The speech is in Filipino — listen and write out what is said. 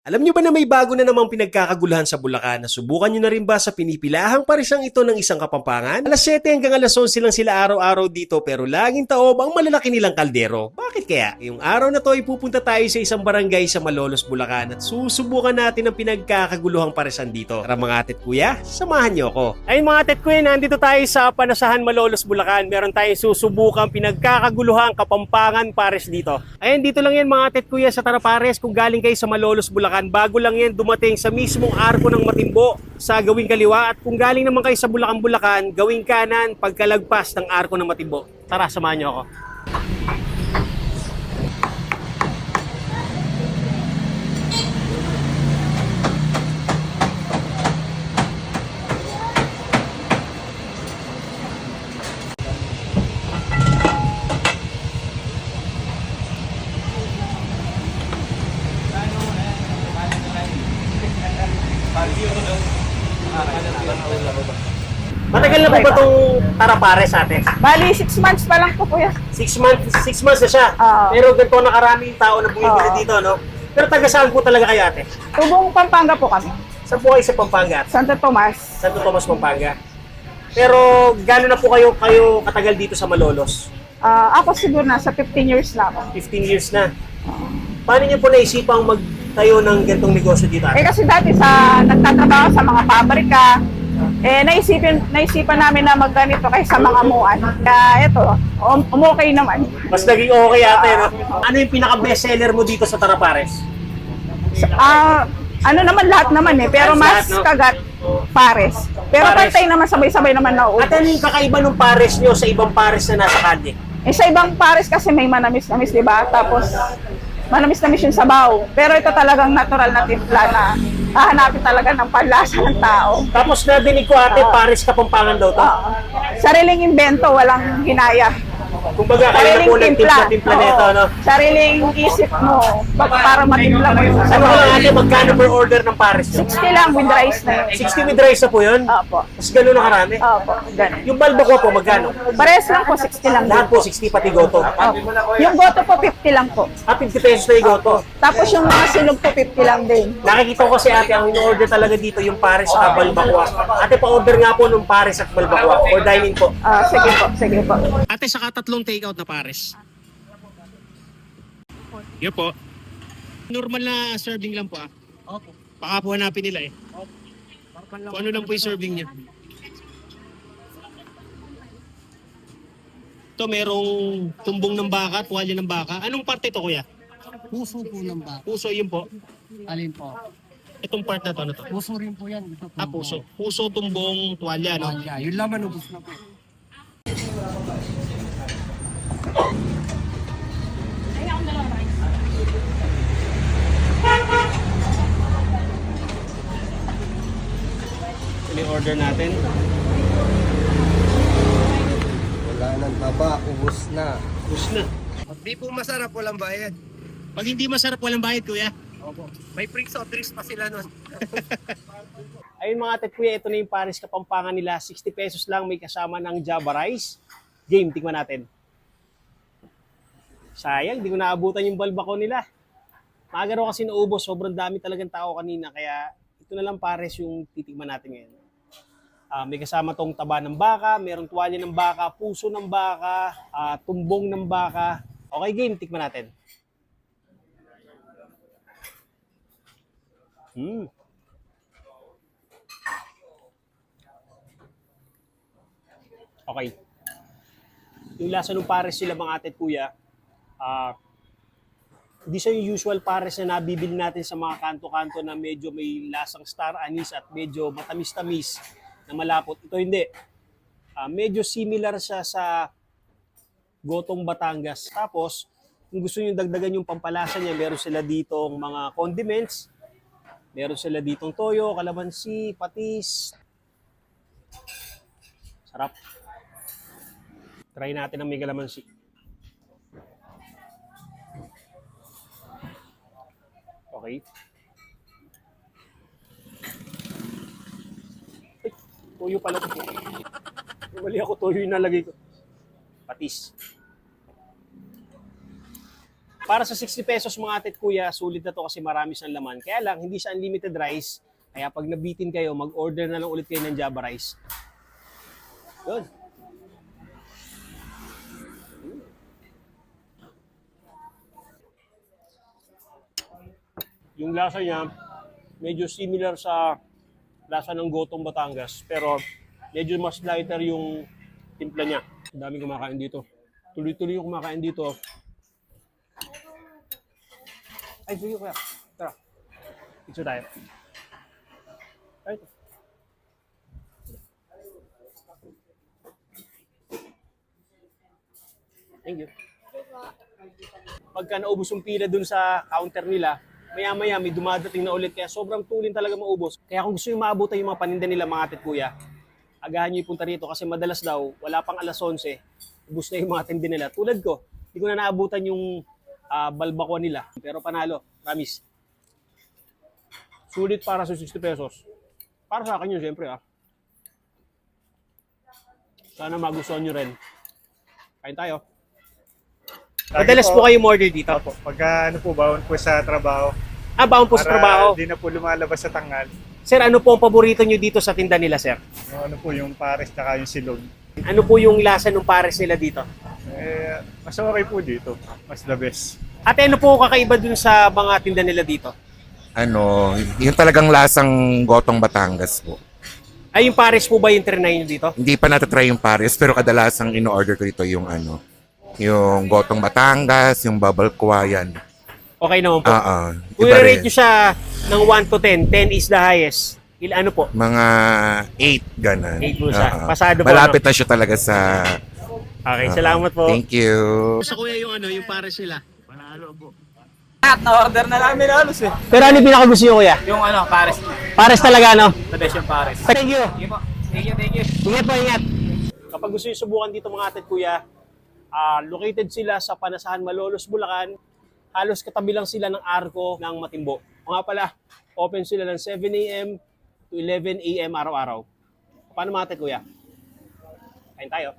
Alam nyo ba na may bago na namang pinagkakaguluhan sa Bulacan? Nasubukan nyo na rin ba sa pinipilahang parisang ito ng isang Kapampangan? Alas 7 hanggang alas 11 lang sila araw-araw dito pero laging taob ang malalaki nilang kaldero. Bakit kaya? Yung araw na to ay pupunta tayo sa isang barangay sa Malolos, Bulacan at susubukan natin ang pinagkakaguluhang parisan dito. Tara mga atit kuya, samahan nyo ako. Ayun mga atit kuya, nandito tayo sa Panasahan, Malolos, Bulacan. Meron tayong susubukang pinagkakaguluhang Kapampangan pares dito. Ayun, dito lang yan mga atit kuya sa Tarapares kung galing kayo sa Malolos, Bulacan. Bago lang yan dumating sa mismong arko ng Matimbo sa gawing kaliwa at kung galing naman kayo sa Bulacan, gawing kanan pagkalagpas ng arko ng Matimbo. Tara, samahan niyo ako. Matagal na po ba itong Tarapares ate? Bali, 6 months pa lang po kuya. 6 months na siya. Oo. Pero ganito na karaming tao na bumibili dito, no? Pero taga saan po talaga kayo ate? Tubong Pampanga po kami. Saan po kayo sa Pampanga? Santo Tomas. Santo Tomas, Pampanga. Pero gano'n na po kayo katagal dito sa Malolos? Ako siguro nasa 15 years na ako. 15 years na. Paano niyo po naisipang magtayo ng ganitong negosyo dito ate? Kasi dati nagtatrabaho sa mga pabrika, naisipan namin na magganito kaysa mga muan. Kaya ito, umukay naman. Mas naging okay ate, no? Ano yung pinaka-best seller mo dito sa Tarapares? Ano naman, lahat naman pero Lahat, mas no? kagat pares. Pero Pares. pantay naman, sabay-sabay naman nauubos. At ano yung kakaiba ng pares nyo sa ibang pares na nasa kalye? Sa ibang pares kasi may manamis-namis, di ba? Tapos, manamis-namis yung sabaw. Pero ito talagang natural na timpla na hahanapin talaga ng panlasa ng tao. Tapos nadinig ko ate, pares Kapampangan daw to. Sariling invento, walang hinaya. Kumbaga kayo na po nagtimpla-timpla nito, no? Sariling isip mo para matimpla mo yung Ano sabaw. lang ate, magkano per order ng pares nyo? 60 lang with rice na yun. 60 with rice na po yun? Opo. Mas gano'n na karami? Opo, ganun. Yung balbakwa po, magkano? Parehas lang po, 60 lang din. Lahat po 60 pati goto. Opo. Yung goto po, 50 lang po. 50 pesos na yung goto. Tapos yung mga silog po, 50 lang din. Nakikita ko kasi ate, ang in-order talaga dito yung pares at balbakwa. Ate, pa-order nga po ng pares at balbakwa. Or dining po. Sige po, sige po. Ate, saka tatlong take-out na pares. Yun po. Normal na serving lang po Opo. Baka po hanapin nila eh. Kung ano lang po yung serving niya. Ito merong tumbong ng baka, tuwalya ng baka. Anong parte ito kuya? Puso po ng baka. Puso yun po. Alin po? Itong part na to, ano to? Puso rin po yan. Ito po. Puso. Puso, tumbong, tuwalya, no? Tuwalya. Yun laman ubos na po. Ito yung order natin. Wala nang taba, ubos na. Push na. Di po masarap, walang bayad. Pag hindi masarap, walang bayad kuya. Opo. May free soft drinks pa sila nun. Ayun mga ate kuya, ito na yung pares Kapampangan nila. 60 pesos lang, may kasama ng Java rice. Game, tingnan natin. Sayang, di ko naabutan yung balbako nila. Maaga raw kasi naubos, sobrang dami talagang tao kanina. Kaya ito na lang pares yung titikman natin ngayon. May kasama tong taba ng baka, merong tuwalya ng baka, puso ng baka, tumbong ng baka. Okay game, tikman natin. Okay. Yung lasa ng pares sila mga ate at kuya, hindi siya yung usual pares na nabibili natin sa mga kanto-kanto na medyo may lasang star anise at medyo matamis-tamis na malapot. Ito hindi. Medyo similar siya sa gotong Batangas. Tapos, kung gusto nyo dagdagan yung pampalasa niya, meron sila ditong mga condiments. Meron sila ditong toyo, kalamansi, patis. Sarap. Try natin ang may kalamansi. Okay. Ay, toyo pala ito. Mali ako, toyo yung nalagay ko. Patis. Para sa 60 pesos mga ate at kuya, sulit na to kasi marami siyang laman. Kaya lang, hindi siya unlimited rice. Kaya pag nabitin kayo, mag-order na lang ulit kayo ng Java rice. Yun. Yung lasa niya, medyo similar sa lasa ng gotong Batangas. Pero medyo mas lighter yung timpla niya. Ang daming kumakain dito. Tuloy-tuloy yung kumakain dito. Ay, sige kuya. Tara. Picture tayo. Ay, ito. Thank you. Pagka naubos yung pila dun sa counter nila, maya-maya may dumadating na ulit. Kaya sobrang tulin talaga maubos. Kaya kung gusto nyo maabutan yung mga paninda nila mga ate at kuya, agahan nyo ipunta rito kasi madalas daw, wala pang alas 11, ubos na yung mga tindi nila. Tulad ko, hindi ko na naabutan yung balbakwa nila. Pero panalo, promise. Sulit para sa 60 pesos. Para sa akin yun, siyempre Sana magustuhan nyo rin. Kain tayo. Madalas po kayo order dito? Opo, pagka ano po, baon po sa trabaho. Baon po sa trabaho. Hindi na po lumalabas sa tanghal. Sir, ano po ang paborito nyo dito sa tinda nila, sir? Yung ano po, yung pares tsaka yung silog. Ano po yung lasa ng pares nila dito? Mas okay po dito. Mas the best. Ate, ano po kakaiba dun sa mga tinda nila dito? Ano, yung talagang lasang gotong Batangas po. Ay, yung pares po ba yung trinay nyo dito? Hindi pa natatry yung pares, pero kadalasang in-order ko dito yung yung gotong Batangas, yung bubble yan. Okay naman po. Kung Iba i-rate rin. nyo siya ng 1 to 10, 10 is the highest. Ano po? Mga 8, ganun. 8 po siya. Pasado po, Malapit na siya talaga sa... Okay, salamat po. Thank you. Sa kuya yung yung pares nila. Na-order na namin halos eh. Pero ano yung pinakagusto nyo, kuya? Yung pares. Pares talaga, no? The best yung pares. Thank you. Sige po. Thank you. Ingat po, ingat. Kapag gusto nyo subukan dito mga ate at kuya, located sila sa Panasahan, Malolos, Bulacan. Halos katabi lang sila ng Arco ng Matimbo. O nga pala, open sila ng 7 a.m. to 11 a.m. araw-araw. Paano mga ate at kuya? Kain tayo.